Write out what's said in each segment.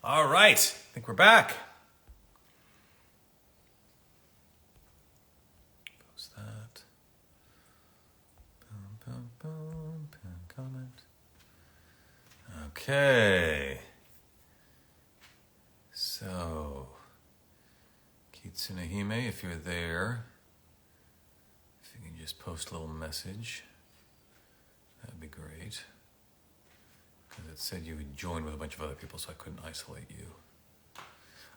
All right, I think we're back. Post that. Boom, boom, boom. Pin comment. Okay. So, Kitsune Hime, if you're there, if you can just post a little message, that'd be great. Because it said you would join with a bunch of other people, so I couldn't isolate you.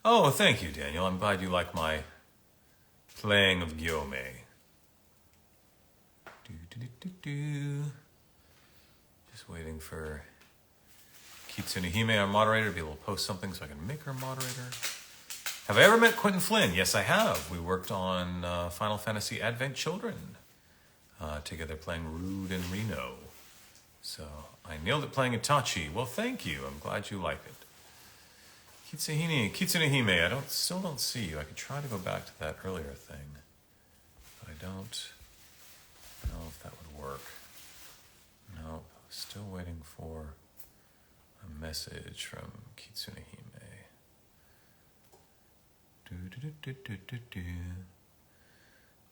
Oh, thank you, Daniel. I'm glad you like my playing of Gyome. Just waiting for Kitsune Hime, our moderator, to be able to post something so I can make her moderator. Have I ever met Quentin Flynn? Yes, I have. We worked on Final Fantasy Advent Children together, playing Rude and Reno. So I nailed it playing Itachi. Well, thank you. I'm glad you like it. Kitsune Hime, I still don't see you. I could try to go back to that earlier thing, but I don't know if that would work. No, still waiting for a message from Kitsune Hime.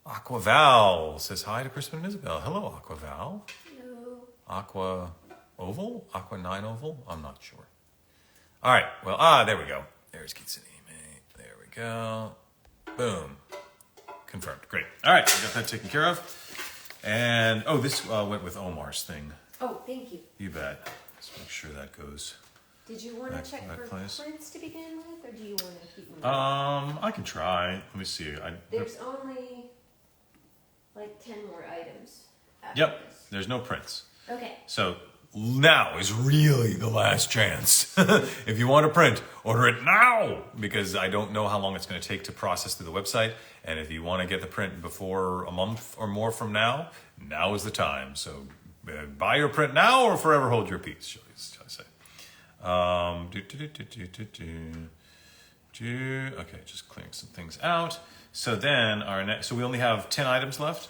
Aquaval says hi to Crispin and Isabel. Hello, Aquaval. Hello. Aqua Oval? Aqua 9 Oval? I'm not sure. All right. Well, there we go. There's Kitsune Hime. There we go. Boom. Confirmed. Great. All right. We got that taken care of. And, this went with Omar's thing. Oh, thank you. You bet. Let's make sure that goes. Did you want to check for prints to begin with, or do you want to keep moving? I can try. Let me see. There's only like 10 more items. Yep. There's no prints. Okay. So now is really the last chance. If you want to print, order it now, because I don't know how long it's going to take to process through the website. And if you want to get the print before a month or more from now is the time. So buy your print now or forever hold your peace, shall I say. Okay, just clearing some things out. So then so we only have 10 items left.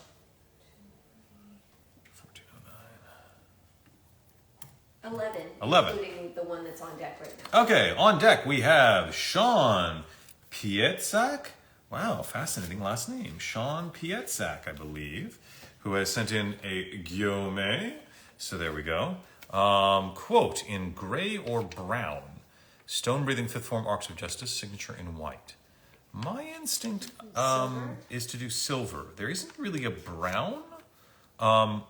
11. Including the one that's on deck right now. Okay, on deck we have Sean Pietzak. Wow, fascinating last name. Sean Pietzak, I believe, who has sent in a Gyome. So there we go. Quote, in gray or brown, stone-breathing fifth form arcs of justice, signature in white. My instinct is to do silver. There isn't really a brown.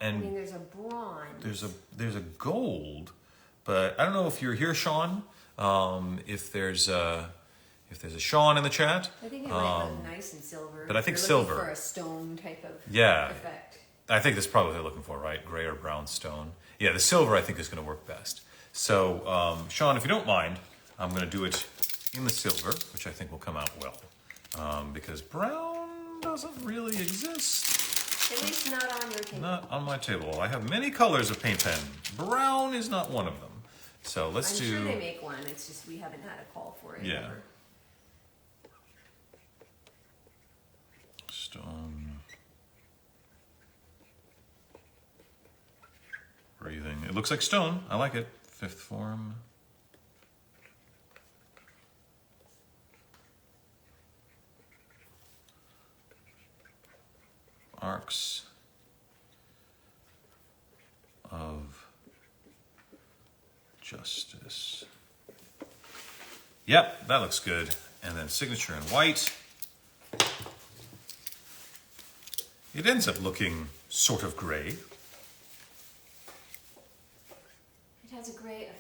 There's a bronze. There's a gold, but I don't know if you're here, Sean. If there's a Sean in the chat. I think it might look nice in silver. But I think you're silver looking for a stone type of effect. I think that's probably what they're looking for, right? Gray or brown stone. Yeah, the silver I think is going to work best. So, Sean, if you don't mind, I'm going to do it in the silver, which I think will come out well, because brown doesn't really exist. At least not on your table. Not on my table. I have many colors of paint pen. Brown is not one of them. So I'm sure they make one. It's just we haven't had a call for it. Yeah. Ever. Stone. Breathing. It looks like stone. I like it. Fifth form. Arcs of justice. Yep, that looks good. And then signature in white. It ends up looking sort of gray. It has a gray effect.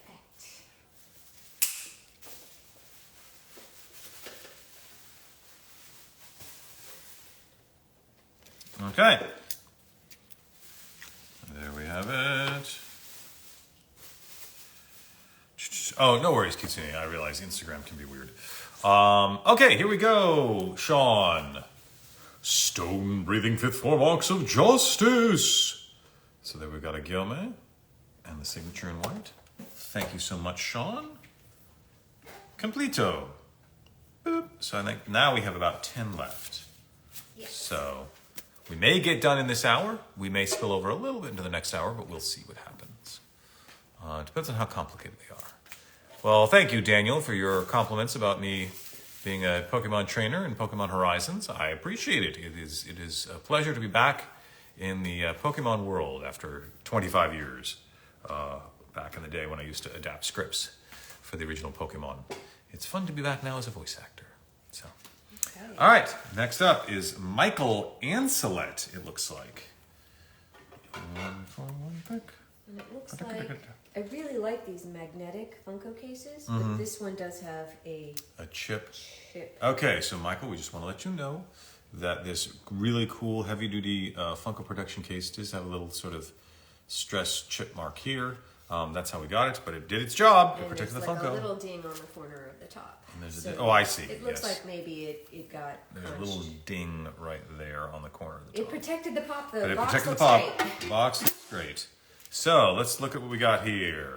Okay. There we have it. Oh, no worries, Kitsune. I realize Instagram can be weird. Okay, here we go. Sean. Stone-breathing fifth form arcs of justice. So there we've got a Gyome and the signature in white. Thank you so much, Sean. Completo. Boop. So I think now we have about 10 left. Yes. So we may get done in this hour. We may spill over a little bit into the next hour, but we'll see what happens. It depends on how complicated they are. Well, thank you, Daniel, for your compliments about me being a Pokemon trainer in Pokemon Horizons. I appreciate it. It is a pleasure to be back in the Pokemon world after 25 years, back in the day when I used to adapt scripts for the original Pokemon. It's fun to be back now as a voice actor. So, okay. All right, next up is Michael Ancelet, it looks like. One for one pick. And it looks like, I really like these magnetic Funko cases, but this one does have a chip. Okay, so Michael, we just want to let you know that this really cool heavy-duty Funko production case does have a little sort of stress chip mark here. That's how we got it, but it did its job. It protected the Funko. There's like a little ding on the corner of the top. And there's so I see. It looks like maybe it got There's punched. a little ding right there on the corner of the top. It protected the pop, though. But it box protected the looks pop. great. The box looks great. So let's look at what we got here.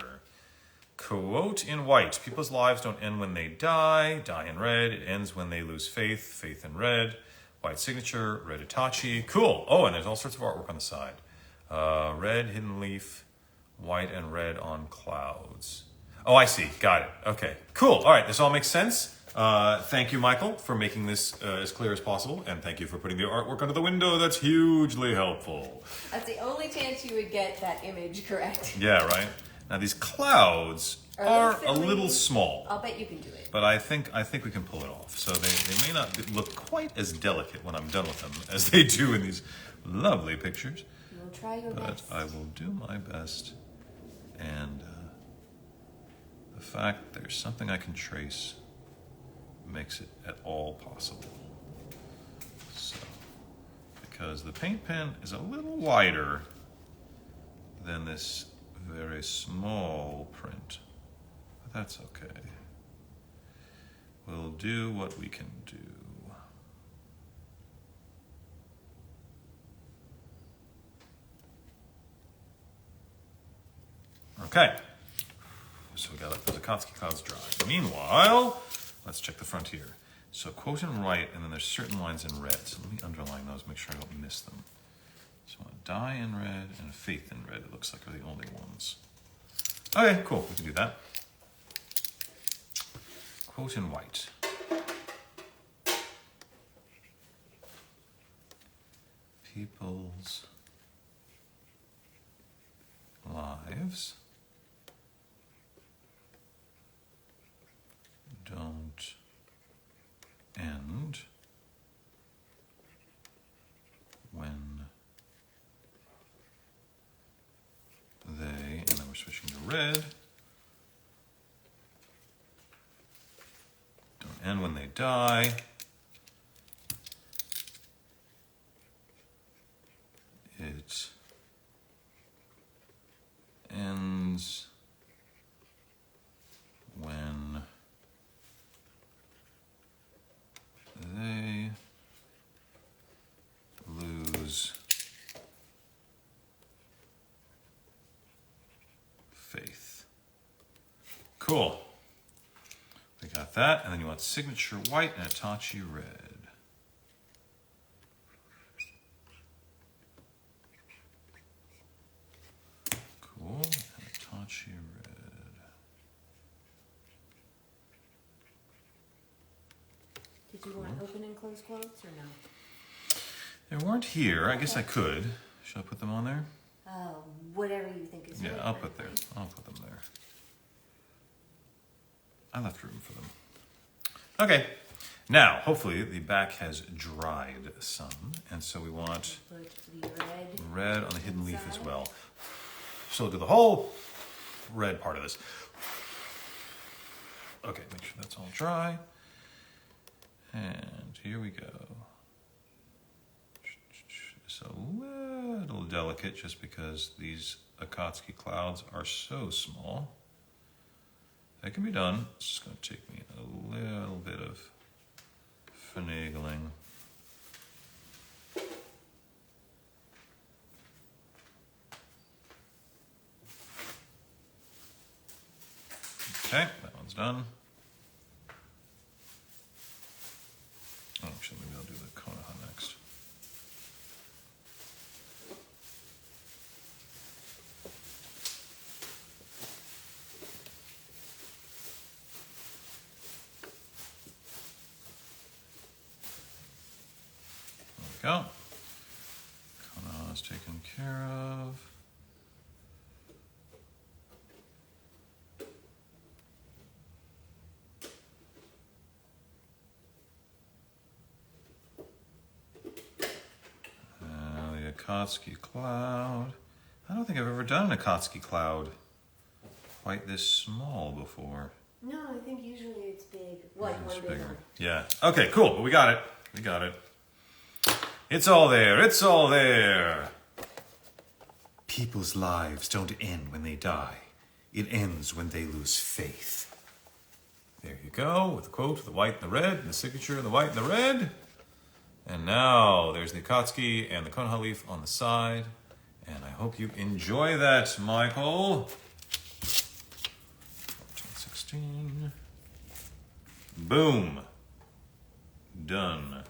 Quote in white. People's lives don't end when they die. Die in red. It ends when they lose faith. Faith in red. White signature. Red Itachi. Cool. Oh, and there's all sorts of artwork on the side. Red hidden leaf. White and red on clouds. Oh, I see. Got it. Okay. Cool. All right. This all makes sense. Thank you, Michael, for making this as clear as possible. And thank you for putting the artwork under the window. That's hugely helpful. That's the only chance you would get that image correct. Yeah, right? Now, these clouds are a little small. I'll bet you can do it. But I think we can pull it off. So they may not look quite as delicate when I'm done with them as they do in these lovely pictures. You'll try your best. But I will do my best. And the fact there's something I can trace makes it at all possible. So, because the paint pen is a little wider than this very small print, but that's okay. We'll do what we can do. Okay, so we got to let those Akatsuki clouds dry. Meanwhile, let's check the front here. So quote in white, and then there's certain lines in red. So let me underline those, make sure I don't miss them. So I want die in red and faith in red, it looks like are the only ones. Okay, cool, we can do that. Quote in white. People's lives don't end when they, and then we're switching to red, don't end when they die. It ends when they lose faith. Cool. We got that, and then you want signature white and Itachi red. Cool, and Itachi red. Did you want open and close quotes or no? They weren't here. I guess I could. Should I put them on there? Whatever you think is Yeah, right. I'll put there. I'll put them there. I left room for them. Okay. Now, hopefully, the back has dried some, and so we want Put the red on the hidden leaf as well. So we'll do the whole red part of this. Okay, make sure that's all dry. And here we go. It's a little delicate just because these Akatsuki clouds are so small. That can be done. It's just going to take me a little bit of finagling. Okay, that one's done. Oh, actually, maybe I'll do the Konoha next. go. Kona's taken care of. The Akatsuki Cloud. I don't think I've ever done an Akatsuki Cloud quite this small before. No, I think usually it's big. Like one big one. Yeah. Okay, cool. We got it. We got it. It's all there. It's all there. People's lives don't end when they die. It ends when they lose faith. There you go, with the quote, the white and the red, and the signature in the white and the red. And now there's the Akatsuki and the Konoha leaf on the side. And I hope you enjoy that, Michael. 14, 16. Boom. Done.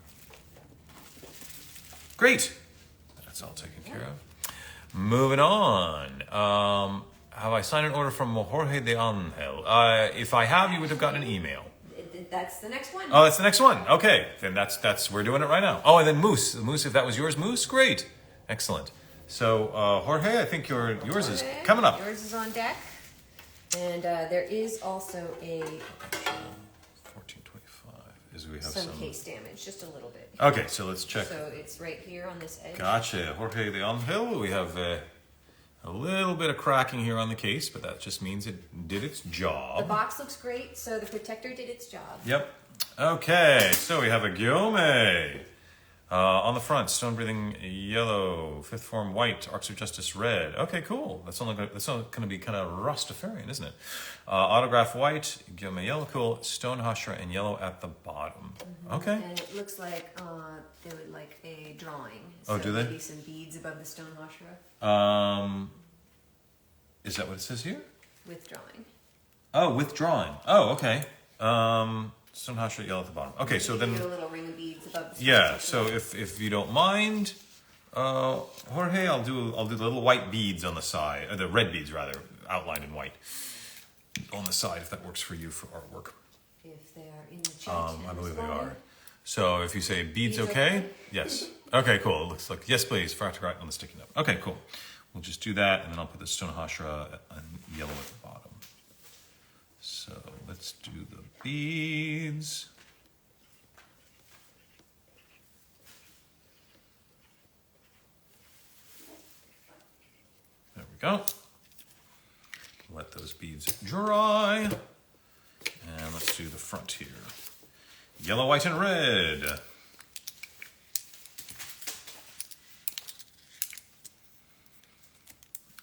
Great. That's all taken care of. Moving on. Have I signed an order from Jorge de Angel? If I have, you would have gotten an email. That's the next one. Oh, that's the next one. Okay, then that's we're doing it right now. Oh, and then Moose. Moose, if that was yours, Moose, great. Excellent. So, Jorge, I think yours is coming up. Yours is on deck. And there is also a 1425. Is we have some case damage, just a little bit. Okay, so let's check. So it's right here on this edge. Gotcha. Jorge de Angel. We have a little bit of cracking here on the case, but that just means it did its job. The box looks great, so the protector did its job. Yep. Okay, so we have a Gyome. On the front, stone breathing yellow, fifth form white, arcs of justice red. Okay, cool. That's only going to be kind of Rastafarian, isn't it? Autograph white, Gyome yellow, cool. Stone hashira and yellow at the bottom. Mm-hmm. Okay. And it looks like they would like a drawing. Oh, so do they? Maybe some beads above the stone hashira. Is that what it says here? With drawing. Oh, with drawing. Oh, okay. Stone hashira yellow at the bottom. Okay, so then. A little ring of beads above the stone Yeah. hashira. So if you don't mind, Jorge, I'll do the little white beads on the side, or the red beads rather, outlined in white on the side, if that works for you for artwork. If they are in the chat. I believe they are. So if you say beads okay? Yes. Okay, cool. It looks like, yes, please. Forgot to write on the sticky note. Okay, cool. We'll just do that, and then I'll put the stone hashira in yellow at the bottom. So let's do the beads. There we go. Let those beads dry. And let's do the front here. Yellow, white, and red.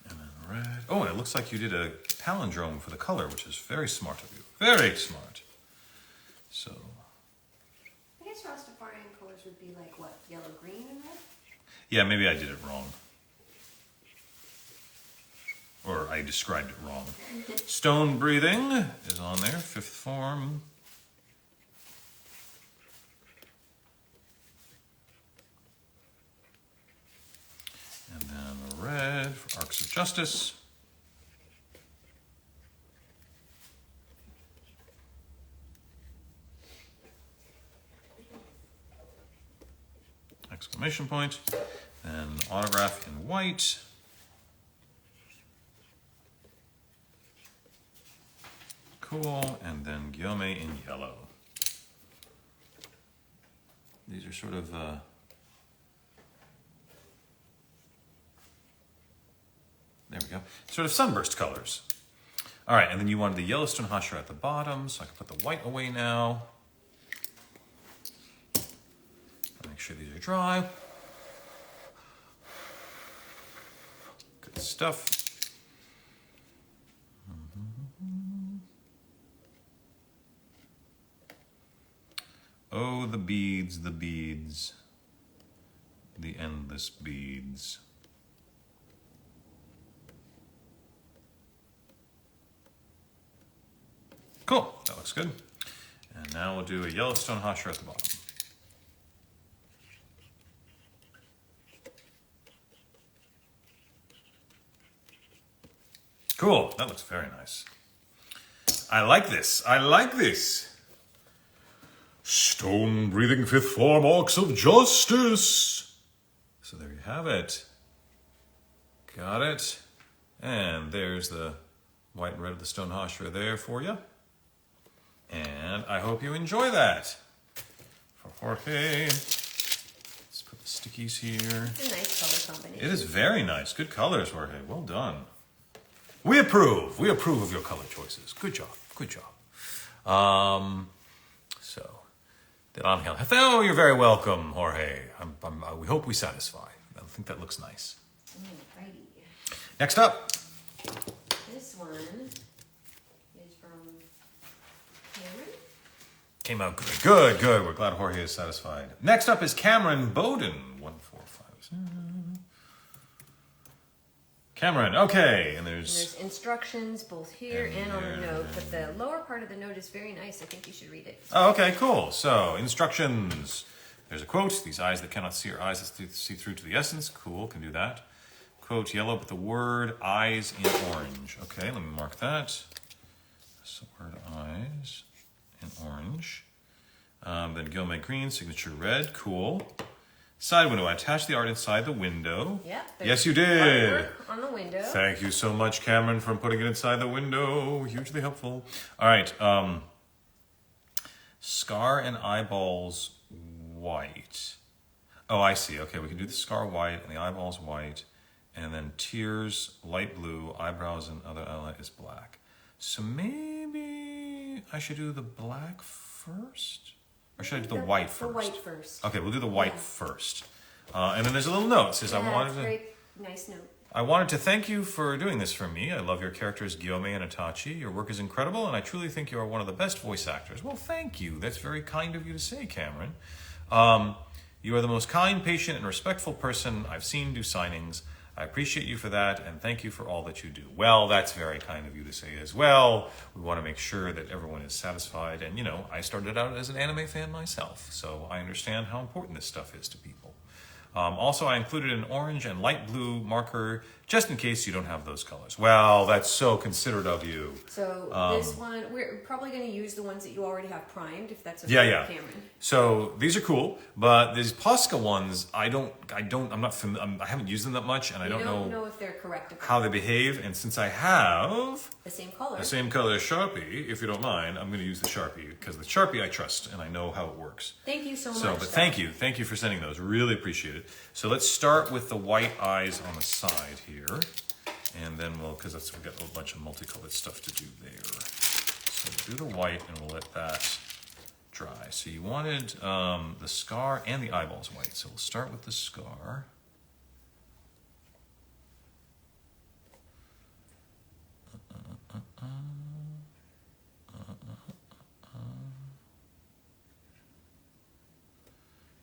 And then red. Oh, and it looks like you did a palindrome for the color, which is very smart of you. Very smart. So. I guess Rastafarian colors would be like what? Yellow, green, and red? Yeah, maybe I did it wrong. Or I described it wrong. Stone breathing is on there, fifth form. And then red for arcs of justice. Exclamation point. And autograph in white. Cool, and then Gyome in yellow. These are sort of there we go. Sort of sunburst colors. All right, and then you wanted the Yellowstone hashira at the bottom, so I can put the white away now. Make sure these are dry. Good stuff. Oh, the beads, the endless beads. Cool, that looks good. And now we'll do a Yellowstone hashira at the bottom. Cool, that looks very nice. I like this, I like this. Stone-breathing fifth form orcs of justice. So there you have it. Got it. And there's the white and red of the stone hashra there for you. And I hope you enjoy that. For Jorge. Let's put the stickies here. It's a nice color combination. It is very nice. Good colors, Jorge. Well done. We approve. We approve of your color choices. Good job. Good job. So, Del Angel. Oh, you're very welcome, Jorge. We hope we satisfy. I think that looks nice. Alrighty. Next up. This one is from Cameron. Came out good. Good, good. We're glad Jorge is satisfied. Next up is Cameron Bowden. 1, 4, 5, 6. Cameron, okay. And there's instructions both here and on the note, but the lower part of the note is very nice. I think you should read it. Oh, okay, cool. So, instructions. There's a quote. These eyes that cannot see are eyes that see through to the essence. Cool, can do that. Quote, yellow, but the word eyes in orange. Okay, let me mark that. So, word eyes in orange. Then Gilme green, signature red. Cool. Side window. I attached the art inside the window. Yeah. Yes, you did. Artwork on the window. Thank you so much, Cameron, for putting it inside the window. Hugely helpful. All right. Scar and eyeballs white. Oh, I see. Okay, we can do the scar white and the eyeballs white. And then tears, light blue, eyebrows and other eyeline is black. So maybe I should do the black first? Or should I do the white first? The white first. Okay, we'll do the white first. And then there's a little note. It says, Nice note. I wanted to thank you for doing this for me. I love your characters, Guillaume and Itachi. Your work is incredible, and I truly think you are one of the best voice actors. Well, thank you. That's very kind of you to say, Cameron. You are the most kind, patient, and respectful person I've seen do signings. I appreciate you for that, and thank you for all that you do. Well, that's very kind of you to say as well. We want to make sure that everyone is satisfied. And, you know, I started out as an anime fan myself, so I understand how important this stuff is to people. Also, I included an orange and light blue marker just in case you don't have those colors. Well, that's so considerate of you. So this one, we're probably going to use the ones that you already have primed, if that's okay, yeah. Cameron. So these are cool, but these Posca ones, I haven't used them that much, and I don't know if they're correct. How they behave. And since I have the same color as Sharpie, if you don't mind, I'm going to use the Sharpie because the Sharpie I trust and I know how it works. Thank you so much. But thank you for sending those. Really appreciate it. So let's start with the white eyes on the side here. And then because we've got a bunch of multicolored stuff to do there. So we'll do the white and we'll let that dry. So you wanted the scar and the eyeballs white. So we'll start with the scar.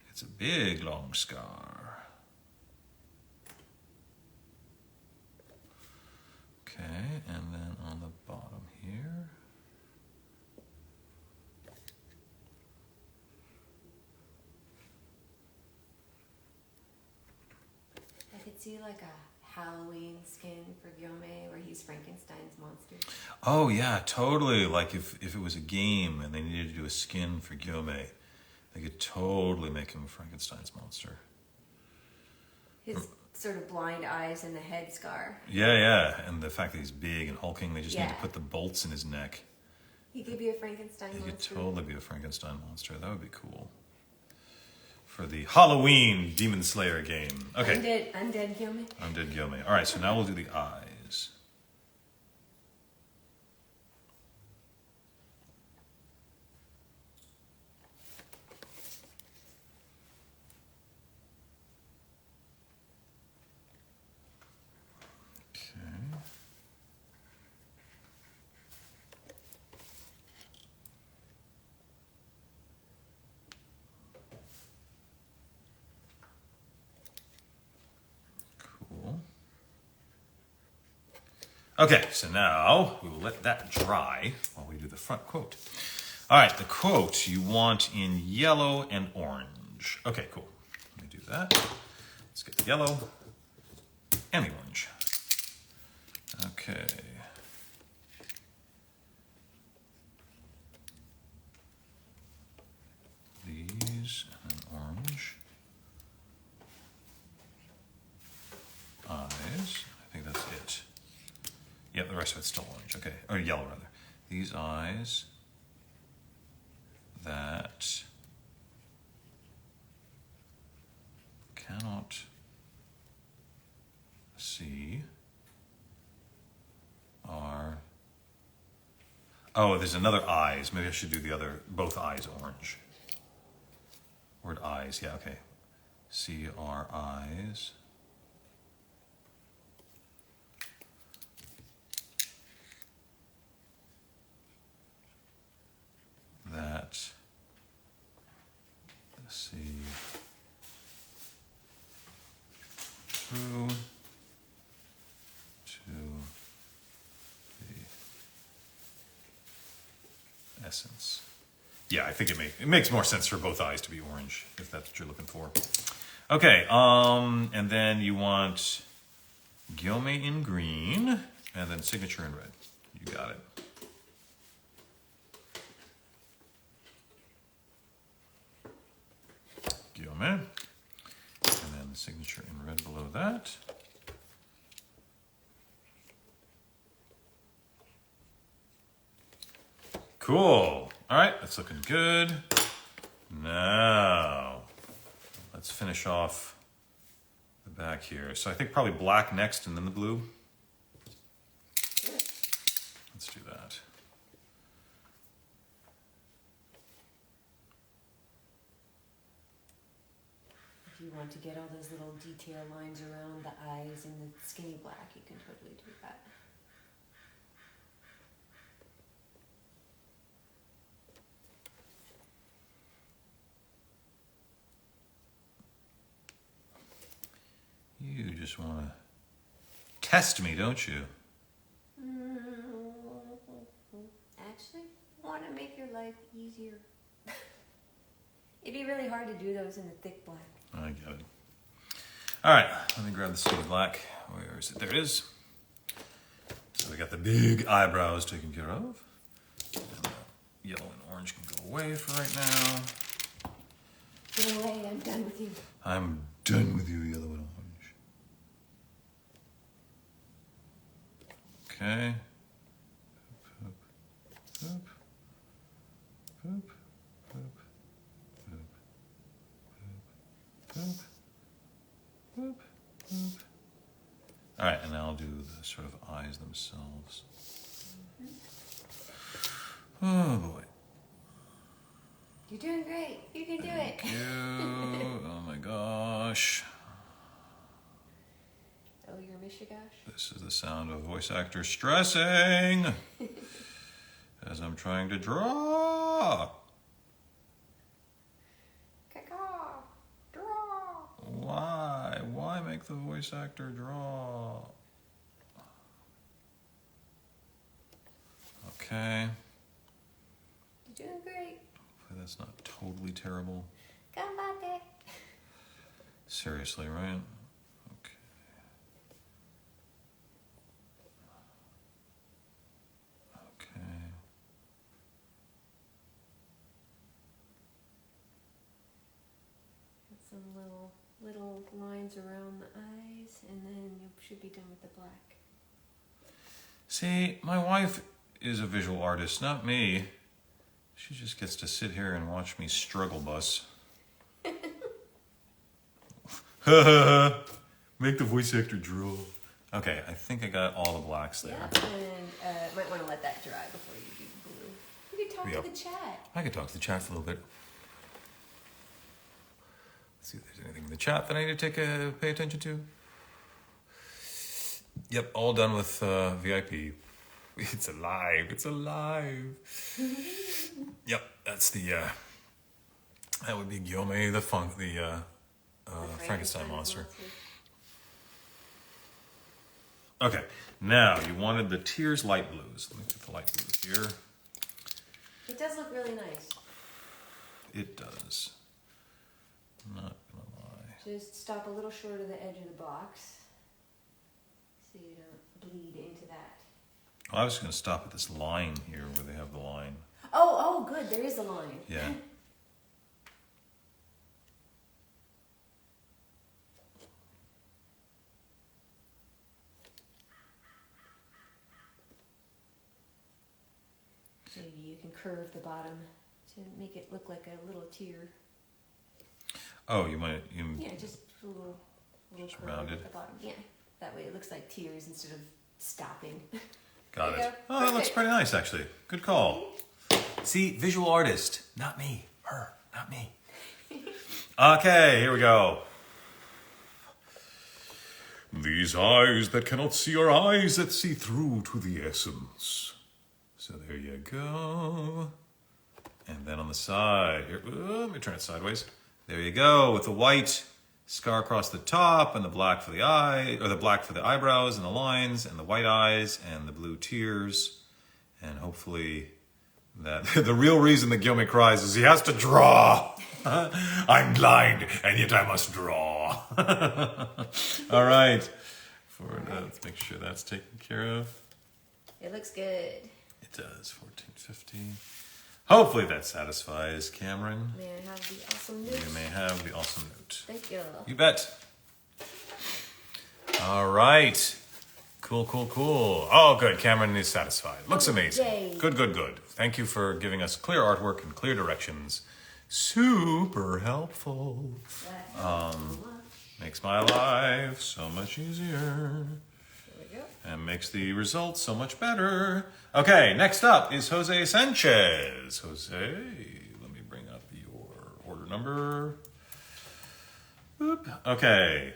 It's a big, long scar. Okay, and then on the bottom here. I could see like a Halloween skin for Guillaume where he's Frankenstein's monster. Oh yeah, totally. Like if it was a game and they needed to do a skin for Guillaume, they could totally make him Frankenstein's monster. His sort of blind eyes and the head scar. Yeah. And the fact that he's big and hulking, they just need to put the bolts in his neck. He could be a Frankenstein monster. He could totally be a Frankenstein monster. That would be cool. For the Halloween Demon Slayer game. Okay. Undead Guillaume. Undead Guillaume. All right, so now we'll do the eyes. Okay, so now we will let that dry while we do the front quote. All right, the quote you want in yellow and orange. Okay, cool. Let me do that. Let's get the yellow and the orange. Okay. the rest of it's still orange. Okay, or yellow rather. These eyes that cannot see are. Oh, there's another eyes. Maybe I should do the other, both eyes orange. Word eyes, yeah, okay. See our eyes. That see through to the essence. Yeah, I think it makes more sense for both eyes to be orange, if that's what you're looking for. Okay, and then you want Gyome in green, and then signature in red. You got it. Gyome, and then signature in red below that. Cool. All right, that's looking good. Now, let's finish off the back here. So I think probably black next and then the blue. Let's do that. If you want to get all those little detail lines around the eyes and the skinny black, you can totally do that. You just want to test me, don't you? Actually, I want to make your life easier. It'd be really hard to do those in the thick black. I get it. All right, let me grab the skinny black. Where is it? There it is. So we got the big eyebrows taken care of. And the yellow and orange can go away for right now. Get away, I'm done with you. I'm done with you, yellow and orange. Okay. Poop, poop, poop, poop, poop, poop, poop, poop. All right, and now I'll do the sort of eyes themselves. Oh boy. You're doing great. You can do it. Thank you. Oh my gosh. Oh, you're Mishigash? This is the sound of a voice actor stressing as I'm trying to draw. Caw, draw. Why? Why make the voice actor draw? Okay. You're doing great. Hopefully that's not totally terrible. Ganbatte. Seriously, right? Okay. Okay. Got some little lines around the eyes, and then you should be done with the black. See, my wife is a visual artist, not me. She just gets to sit here and watch me struggle bus. Make the voice actor drool. Okay, I think I got all the blacks there. Yeah, and might want to let that dry before you do the blue. You can talk Yep. to the chat. I could talk to the chat for a little bit. Let's see if there's anything in the chat that I need to pay attention to. Yep, all done with VIP. It's alive. It's alive. Yep, that's the. That would be Gyome the Frankenstein monster. Okay, now you wanted the Tears light blues. Let me get the light blue here. It does look really nice. It does. I'm not gonna lie. Just stop a little short of the edge of the box so you don't bleed into that. I was gonna stop at this line here where they have the line. Oh, good. There is a line. Yeah. can curve the bottom to make it look like a little tear. Oh, Yeah, just a little just curve rounded. at the bottom. Yeah, that way it looks like tears instead of stopping. Got There you it. go. Oh, that looks Perfect. pretty nice, actually. Good call. See, visual artist. Not me. Her. Not me. Okay, here we go. These eyes that cannot see are eyes that see through to the essence. So there you go. And then on the side, here, let me turn it sideways. There you go, with the white scar across the top and the black for the eye, or the black for the eyebrows and the lines and the white eyes and the blue tears. And hopefully that the real reason that Guillaume cries is he has to draw. I'm blind and yet I must draw. All right. Let's make sure that's taken care of. It looks good. It does, 1450. Hopefully that satisfies Cameron. May I have the awesome note? You may have the awesome note. Thank you. You bet. All right. Cool, cool, cool. Oh, good. Cameron is satisfied. Looks amazing. yay. Good, good, good. Thank you for giving us clear artwork and clear directions. Super helpful. Makes my life so much easier. There we go. And makes the results so much better. Okay, next up is Jose Sanchez. Jose, let me bring up your order number. Boop. Okay,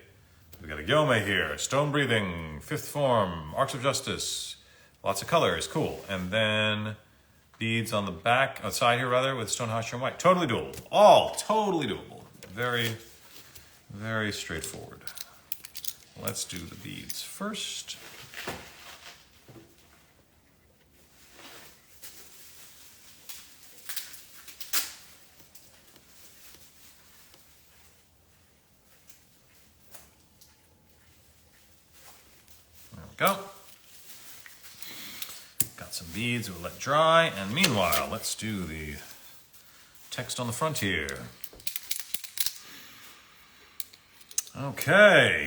we got a Guillaume here. Stone breathing, fifth form, arcs of justice. Lots of colors, cool. And then beads on the back, outside here rather, with stone hosher and white. Totally doable. All totally doable. Very, very straightforward. Let's do the beads first. There we go. Got some beads we'll let dry, and meanwhile, let's do the text on the front here. Okay.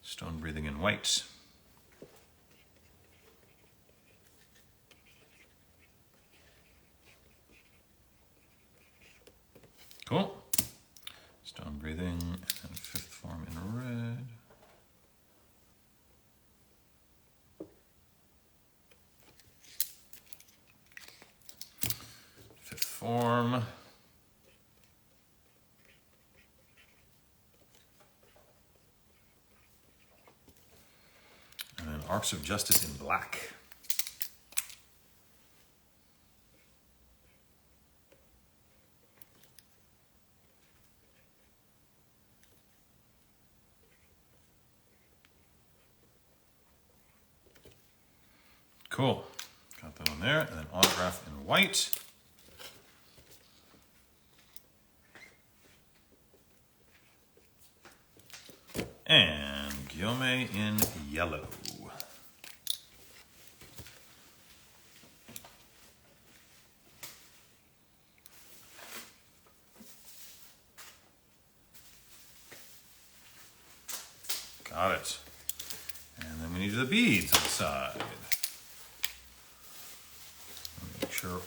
Stone breathing in white. Cool. Stone breathing and fifth form in red. Fifth form. And then arcs of justice in black. Cool. Got that on there. And then autograph in white. And Guillaume in yellow. Got it. And then we need the beads on the side. Make sure.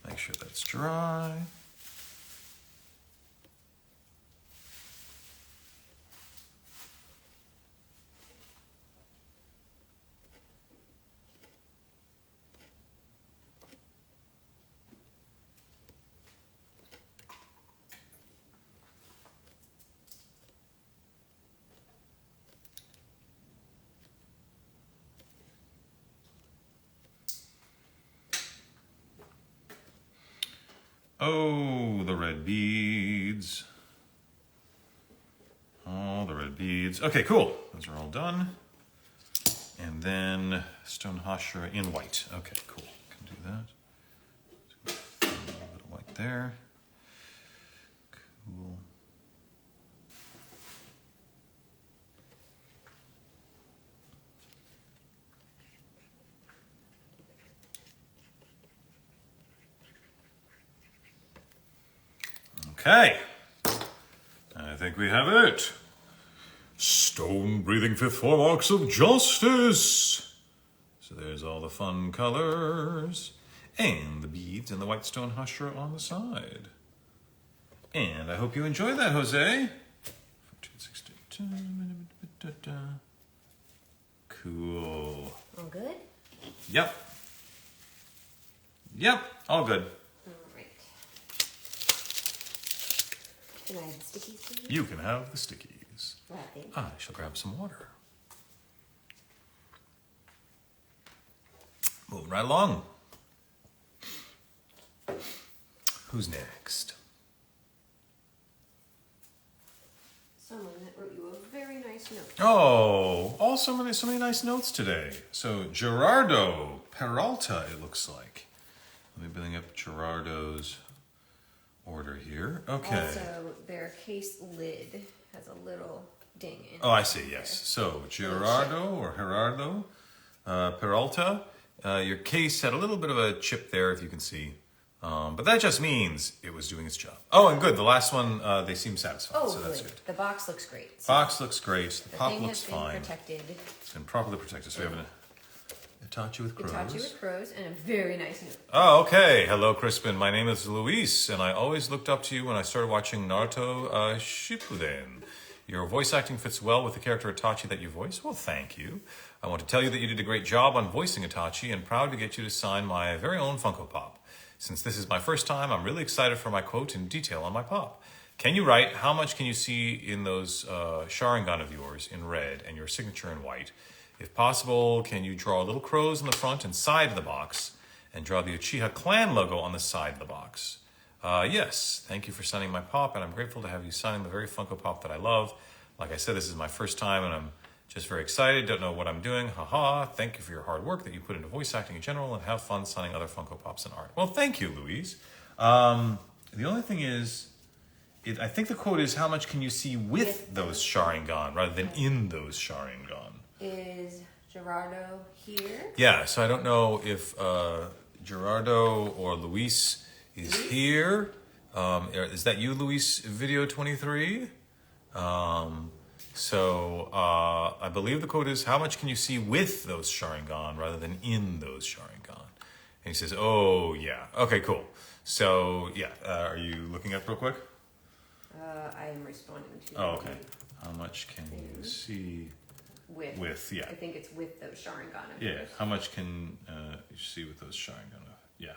Make sure that's dry. Oh, the red beads. All the red beads. Okay, cool. Those are all done. And then stone hosher in white. Okay, cool. Can do that. A little bit of white there. Cool. Okay, I think we have it. Stone-breathing fifth form arcs of justice. So there's all the fun colors. And the beads and the white stone hashra on the side. And I hope you enjoyed that, Jose. 14, cool. All good? Yep. Yep, all good. All right. Can I have the stickies, please? You can have the stickies. Wow, thank you. I shall grab some water. Moving right along. Who's next? Someone that wrote you a very nice note. Oh, so many nice notes today. So Gerardo Peralta, it looks like. Let me bring up Gerardo's order here. Okay. Also, their case lid has a little ding in it. Oh, I see, yes. So Gerardo or Gerardo Peralta, your case had a little bit of a chip there, if you can see. But that just means it was doing its job. Oh, and good. The last one, they seem satisfied, Oh, so that's good. good. The box looks great. Box looks great. The pop thing looks has been fine. protected. It's been properly protected. So we have an Itachi with crows. Itachi with crows and a very nice note. Oh, okay. Hello, Crispin. My name is Luis, and I always looked up to you when I started watching Naruto Shippuden. Your voice acting fits well with the character Itachi that you voice. Well, thank you. I want to tell you that you did a great job on voicing Itachi, and proud to get you to sign my very own Funko Pop. Since this is my first time, I'm really excited for my quote and detail on my pop. Can you write, how much can you see in those Sharingan of yours in red and your signature in white? If possible, can you draw little crows on the front and side of the box and draw the Uchiha clan logo on the side of the box? Yes, thank you for signing my pop, and I'm grateful to have you signing the very Funko Pop that I love. Like I said, this is my first time, and I'm just very excited. Don't know what I'm doing. Haha. Thank you for your hard work that you put into voice acting in general, and have fun signing other Funko Pops and art. Well, thank you, Louise. The only thing is, I think the quote is, how much can you see with those Sharingan rather than in those Sharingan? Is Gerardo here? Yeah, so I don't know if Gerardo or Luis is here. Is that you, Luis, video 23? I believe the quote is, how much can you see with those Sharingan rather than in those Sharingan? And he says, oh, yeah. Okay, cool. So, yeah, are you looking up real quick? I am responding to Oh, okay. How much can you see with, yeah. I think it's with those Sharingan. Yeah, how much can you see with those Sharingan? Yeah.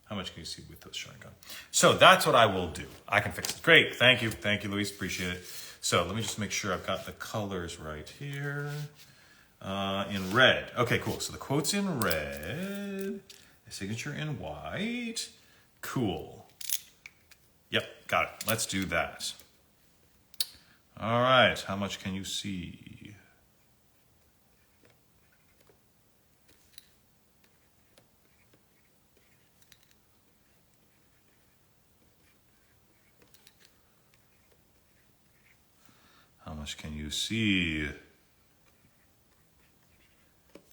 How much can you see with those Sharingan? So that's what I will do. I can fix it. Great, thank you, Luis, appreciate it. So let me just make sure I've got the colors right here. In red. Okay, cool. So the quote's in red, the signature in white. Cool. Yep, got it. Let's do that. All right, how much can you see? How much can you see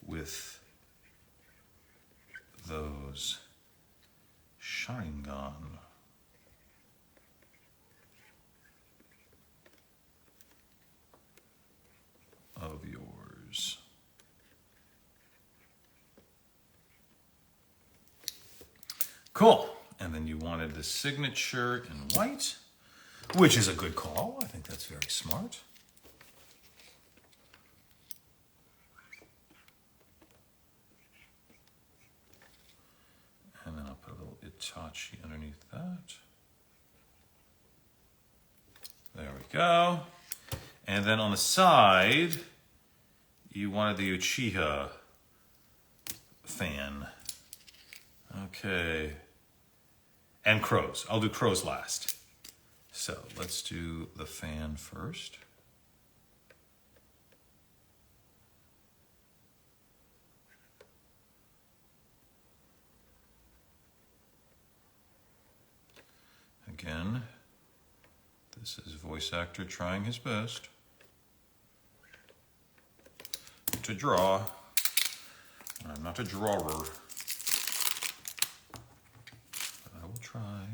with those Sharingan of yours? Cool. And then you wanted the signature in white, which is a good call. I think that's very smart. And then I'll put a little Itachi underneath that. There we go. And then on the side, you wanted the Uchiha fan. Okay. And crows. I'll do crows last. So let's do the fan first. Again, this is voice actor trying his best to draw. I'm not a drawer, but I will try.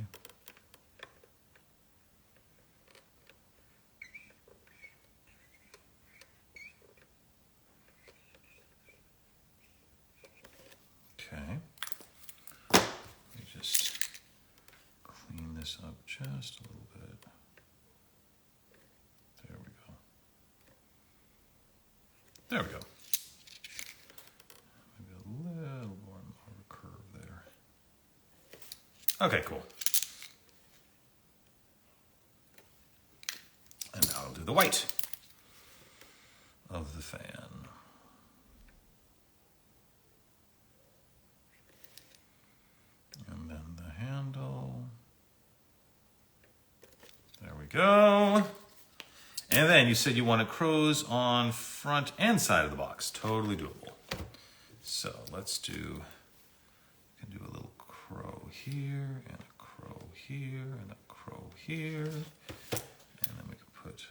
this up just a little bit. There we go. There we go. Maybe a little more of a curve there. Okay, cool. And now I'll do the white of the fan. And then the handle. There we go. And then you said you wanted crows on front and side of the box. Totally doable. So let's do, we can do a little crow here, and a crow here, and a crow here. And then we can put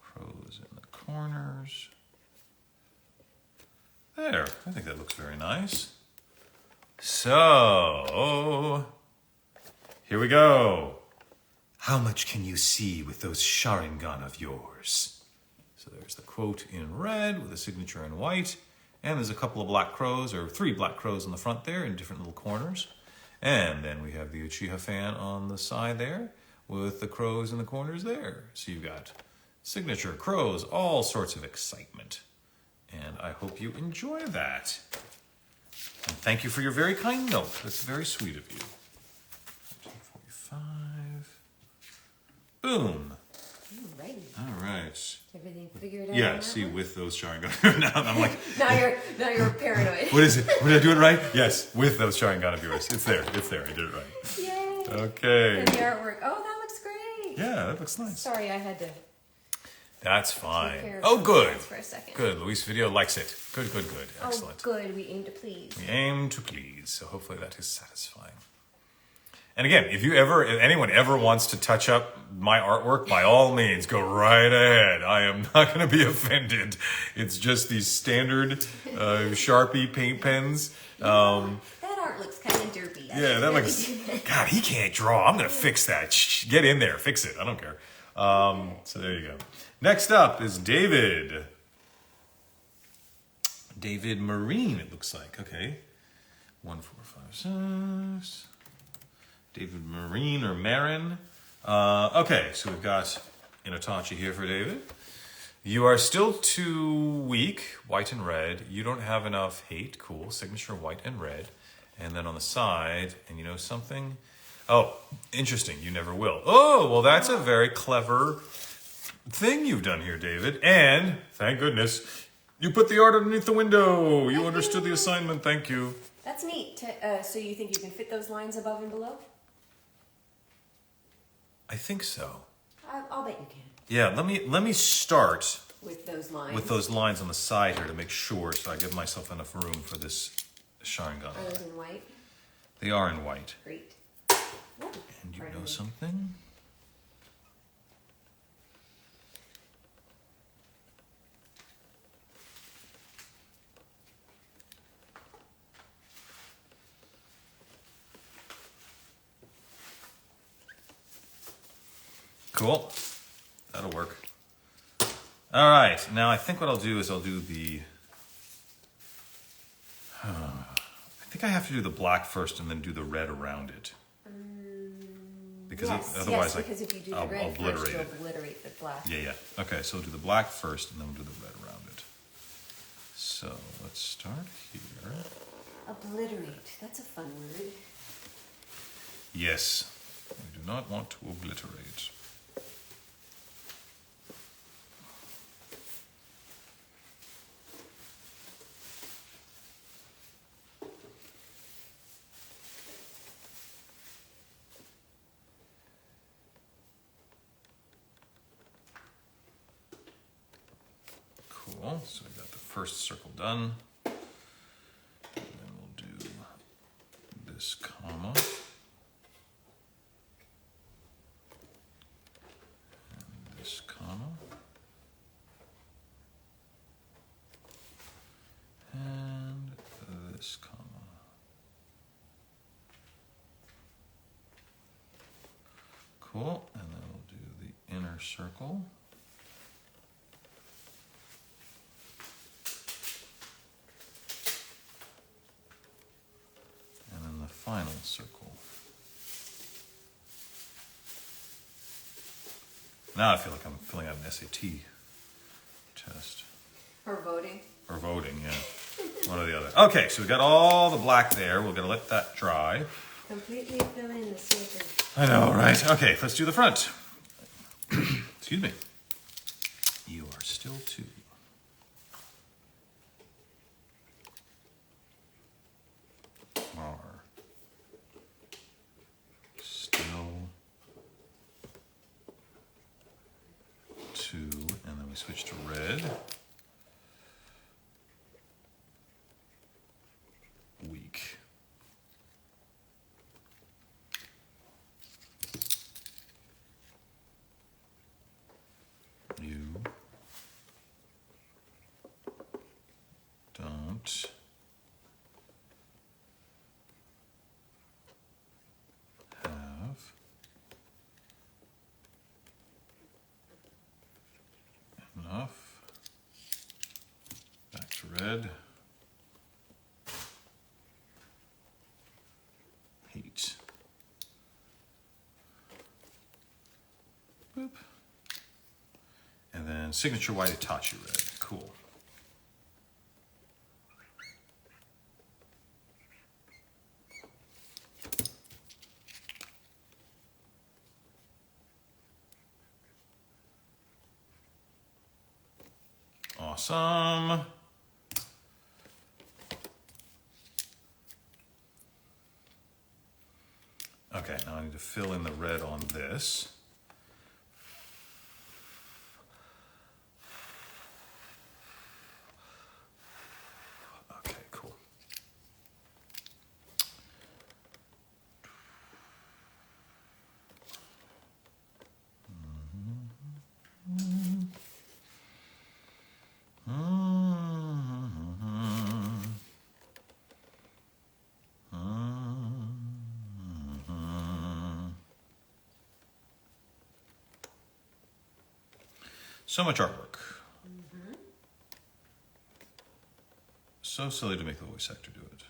crows in the corners. There, I think that looks very nice. So, here we go. How much can you see with those Sharingan of yours? So there's the quote in red with a signature in white. And there's a couple of black crows, or 3 black crows on the front there in different little corners. And then we have the Uchiha fan on the side there with the crows in the corners there. So you've got signature crows, all sorts of excitement. And I hope you enjoy that. And thank you for your very kind note. That's very sweet of you. 1945. Boom. Alrighty. All right. Everything figured out? Yeah, see, with those Sharingan. Now I'm like, now you're paranoid. what is it? Did I do it right? Yes, with those Sharingan of yours. It's there. I did it right. Yay. Okay. And the artwork. Oh, that looks great. Yeah, that looks nice. Sorry, I had to. That's take fine. care of Oh, something good. else for a second. Good. Luis Video likes it. Good. Excellent. Oh, good. We aim to please. We aim to please. So hopefully that is satisfying. And again, if anyone ever wants to touch up my artwork, by all means, go right ahead. I am not going to be offended. It's just these standard Sharpie paint pens. That art looks kind of derpy. Yeah, that looks. God, he can't draw. I'm going to fix that. Shh, get in there. Fix it. I don't care. So there you go. Next up is David. David Marine, it looks like. Okay. 1, 4, 5, 6. David Marine or Marin. Okay, so we've got an Itachi here for David. You are still too weak, white and red. You don't have enough hate. Cool. Signature white and red. And then on the side, and you know something? Oh, interesting. You never will. Oh, well, that's a very clever thing you've done here, David. And, thank goodness, you put the art underneath the window. You understood the assignment. Thank you. That's neat. So you think you can fit those lines above and below? I think so. I'll bet you can. Yeah, let me start With those lines. with those lines on the side here to make sure, so I give myself enough room for this Sharingan. Are those in white? They are in white. Great. And you Pardon know me. something? Cool. That'll work. All right. Now I think what I'll do is I'll do the... I think I have to do the black first and then do the red around it. Because otherwise because if you do the I'll red obliterate first, you'll it. obliterate the black. Yeah. Okay, so we'll do the black first and then we'll do the red around it. So let's start here. Obliterate. That's a fun word. Yes. We do not want to obliterate. Cool. So we got the first circle done. And then we'll do this comma. And this comma. And this comma. Cool. And then we'll do the inner circle. And then the final circle. Now I feel like I'm filling out an SAT test. Or voting. Or voting, yeah. One or the other. Okay, so we got all the black there. We're gonna let that dry. Completely fill in the silver. I know, right? Okay, let's do the front. Excuse me. You are still 2. Are still 2, and then we switch to red. Weak. You don't have enough. Back to red. Heat. Boop. And then signature white Itachi red. Cool. Awesome. Okay, now I need to fill in the red on this. Okay, cool. So much artwork. So silly to make the voice actor do it.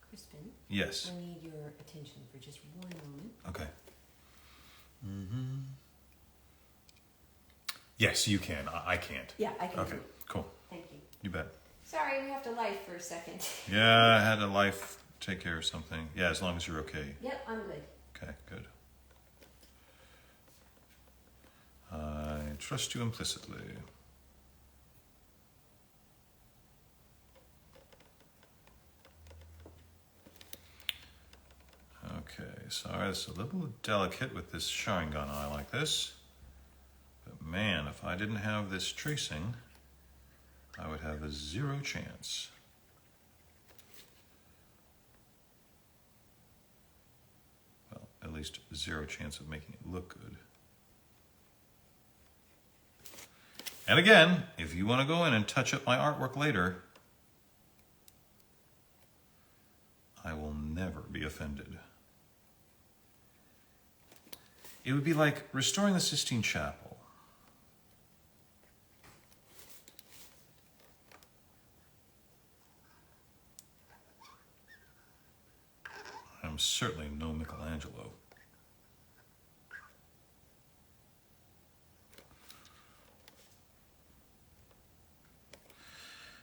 Crispin, Yes. I need your attention for just one moment. Okay. Yes, you can. I can't. Yeah, I can Okay, do it. cool. Thank you. You bet. Sorry, we have to life for a second. Yeah, I had a life take care of something. Yeah, as long as you're okay. Yep, I'm good. Okay, good. I trust you implicitly. Okay, sorry, it's a little delicate with this Sharingan eye like this. But man, if I didn't have this tracing, I would have a 0 chance. Well, at least 0 chance of making it look good. And again, if you want to go in and touch up my artwork later, I will never be offended. It would be like restoring the Sistine Chapel. I'm certainly no Michelangelo.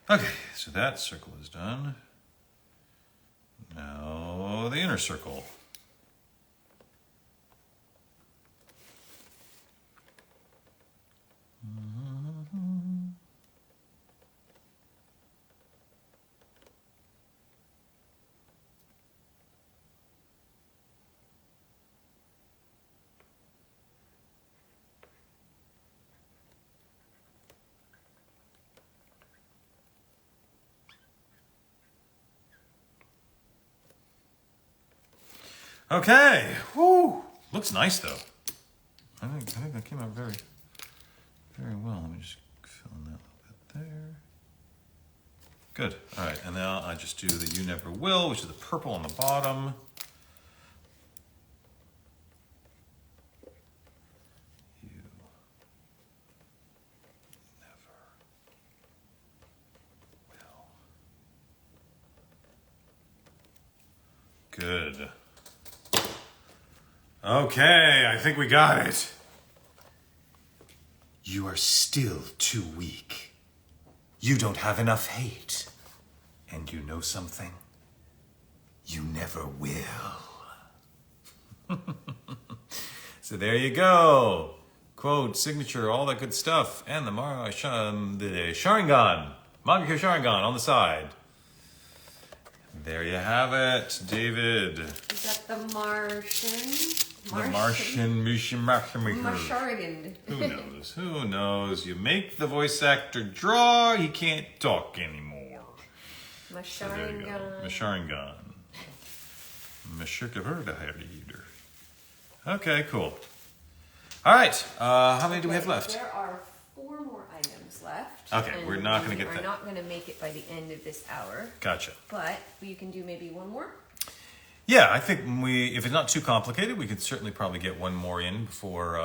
Okay, so that circle is done. Now the inner circle. Okay, whoo, looks nice though. I think that came out very, very well. Let me just fill in that little bit there. Good, all right, and now I just do the You Never Will, which is the purple on the bottom. You never will. Good. Okay, I think we got it. You are still too weak. You don't have enough hate. And you know something? You never will. So there you go. Quote, signature, all that good stuff. And the Sharingan. Mangekyo Sharingan on the side. There you have it, David. Is that the Martian? The Martian. Marsharigan. Who knows? Who knows? You make the voice actor draw, he can't talk anymore. So there you go. Masharingan. Okay, cool. All right. How many do we have left? There are 4 more items left. Okay, we're not going to get that. We're not going to make it by the end of this hour. Gotcha. But you can do maybe one more. Yeah, I think if it's not too complicated, we could certainly probably get one more in before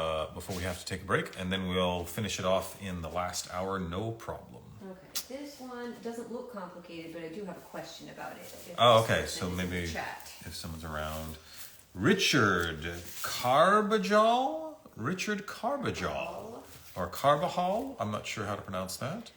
we have to take a break, and then we'll finish it off in the last hour, no problem. Okay, this one doesn't look complicated, but I do have a question about it. Oh, okay, so maybe if someone's around. Richard Carbajal? Richard Carbajal. Or Carbajal, I'm not sure how to pronounce that.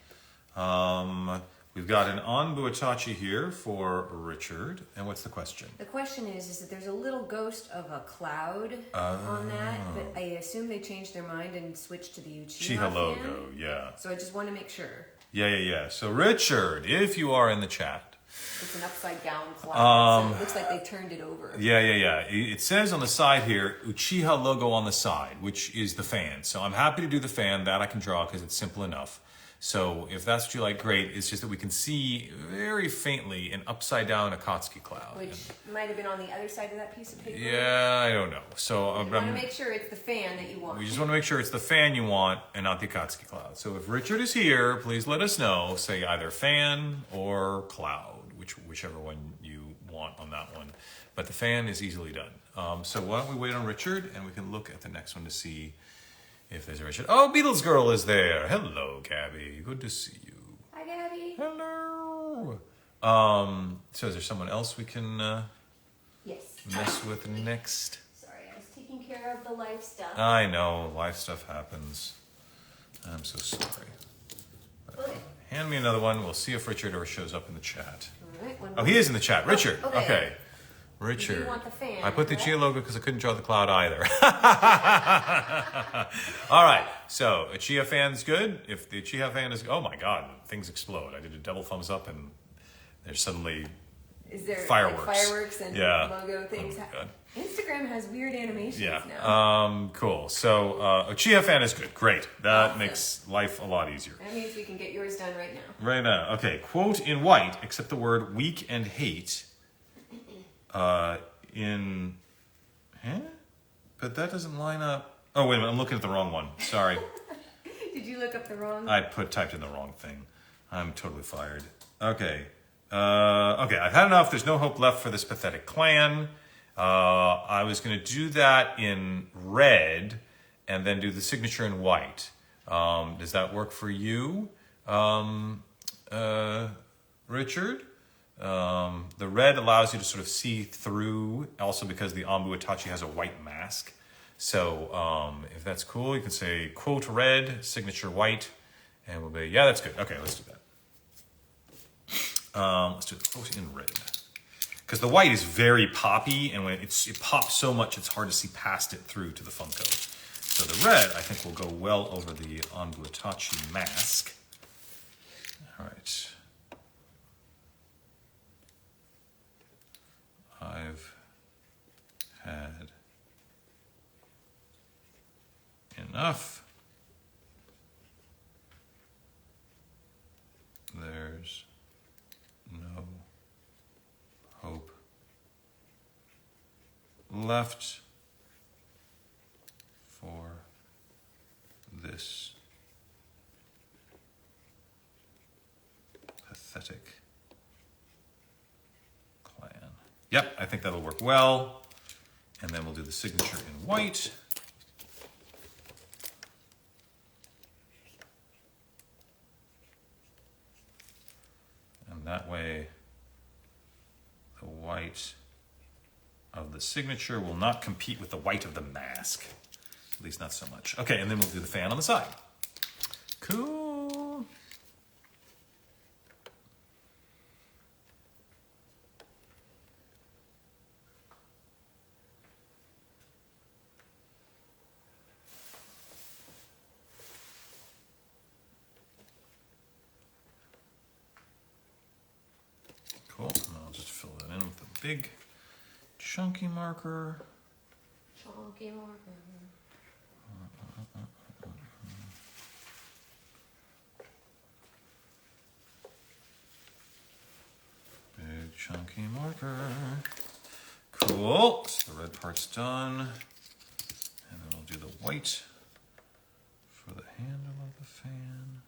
We've got an Onbuatachi here for Richard. And what's the question? The question is that there's a little ghost of a cloud on that, but I assume they changed their mind and switched to the Uchiha logo, yeah. So I just want to make sure. Yeah. So Richard, if you are in the chat. It's an upside down cloud, so it looks like they turned it over. Yeah. It says on the side here, Uchiha logo on the side, which is the fan. So I'm happy to do the fan. That I can draw because it's simple enough. So if that's what you like, great. It's just that we can see very faintly an upside down Akatsuki cloud. Which might have been on the other side of that piece of paper. Yeah, I don't know. So you want to make sure it's the fan that you want. We just want to make sure it's the fan you want and not the Akatsuki cloud. So if Richard is here, please let us know. Say either fan or cloud, whichever one you want on that one. But the fan is easily done. So why don't we wait on Richard and we can look at the next one to see if there's a Richard. Oh, Beatles Girl is there. Hello, Gabby. Good to see you. Hi, Gabby. Hello. So is there someone else we can mess with next? Sorry, I was taking care of the life stuff. I know. Life stuff happens. I'm so sorry. Okay. Hand me another one. We'll see if Richard ever shows up in the chat. All right, Oh, he is in the chat. Richard. Oh, okay. Richard. You want the fan, I put the right? Chia logo because I couldn't draw the cloud either. All right. So a Chia fan's good. If the Chia fan is, oh my God, things explode. I did a double thumbs up and there's suddenly fireworks. Like fireworks and logo things. Oh my God. Instagram has weird animations now. Cool. So a Chia fan is good. Great. That makes life a lot easier. That means we can get yours done right now. Right now. Okay. Quote in white, except the word weak and hate. But that doesn't line up. Oh, wait a minute. I'm looking at the wrong one. Sorry. Did you look up the wrong? I typed in the wrong thing. I'm totally fired. Okay. I've had enough. There's no hope left for this pathetic clan. I was going to do that in red and then do the signature in white. Does that work for you, Richard? The red allows you to sort of see through, also because the Onbuatachi has a white mask. So if that's cool, you can say quote red, signature white, and we'll be, yeah, that's good. Okay, let's do that. Let's do the quote in red. Because the white is very poppy, and when it pops so much, it's hard to see past it through to the Funko. So the red, I think, will go well over the Onbuatachi mask. All right. I've had enough. There's no hope left for this pathetic clan. Yep, I think that'll work well. And then we'll do the signature in white. And that way, the white of the signature will not compete with the white of the mask. At least not so much. Okay, and then we'll do the fan on the side. Cool. Cool. And I'll just fill that in with a big chunky marker. Chunky marker. Big chunky marker. Cool. So the red part's done. And then we'll do the white for the handle of the fan.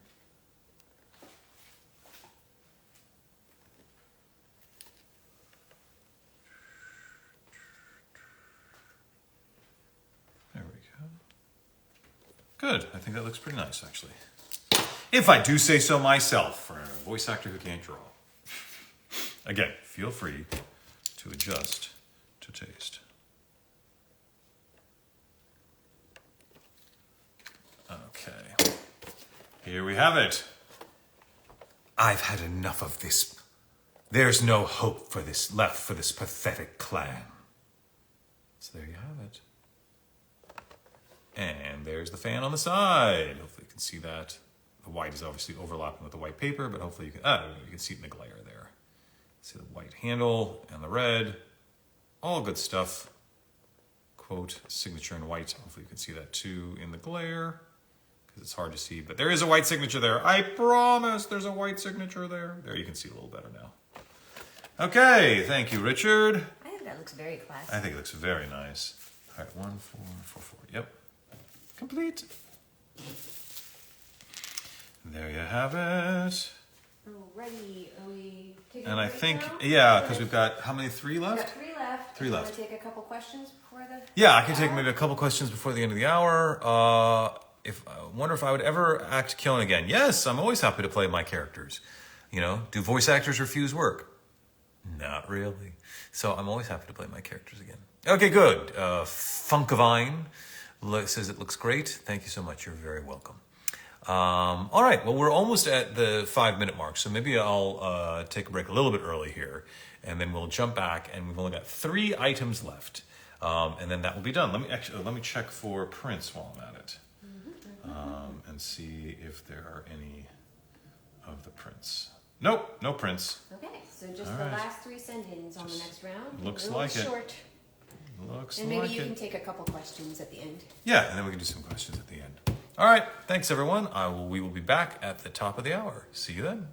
There we go. Good. I think that looks pretty nice, actually. If I do say so myself, for a voice actor who can't draw. Again, feel free to adjust to taste. Okay. Here we have it. I've had enough of this. There's no hope for this left for this pathetic clan. So there you have it. And there's the fan on the side. Hopefully you can see that. The white is obviously overlapping with the white paper, but hopefully you can see it in the glare there. See the white handle and the red. All good stuff. Quote, signature in white. Hopefully you can see that too in the glare, because it's hard to see. But there is a white signature there. I promise there's a white signature there. There, you can see a little better now. Okay, thank you, Richard. I think that looks very classy. I think it looks very nice. All right, 1, 4, 4, 4. Yep. Complete. There you have it. Alrighty, are we taking And a I break think, now? yeah, because we've got, how many, 3 We've left? got 3 left. Three Do you left. want to take a couple questions before the... Yeah, I can take maybe a couple questions before the end of the hour. I wonder if I would ever act Kyon again. Yes, I'm always happy to play my characters. You know, do voice actors refuse work? Not really. So I'm always happy to play my characters again. Okay, good. Funkavine says it looks great. Thank you so much. You're very welcome. All right, well, we're almost at the 5-minute mark, so maybe I'll take a break a little bit early here, and then we'll jump back, and we've only got 3 items left, and then that will be done. Let me check for prints while I'm at it, and see if there are any of the prints. Nope, no prints. Okay, so just All the right. last 3 send-ins on the next round. Looks A little like it. short. Looks And maybe like you it. can take a couple questions at the end. Yeah, and then we can do some questions at the end. All right, thanks everyone. We will be back at the top of the hour. See you then.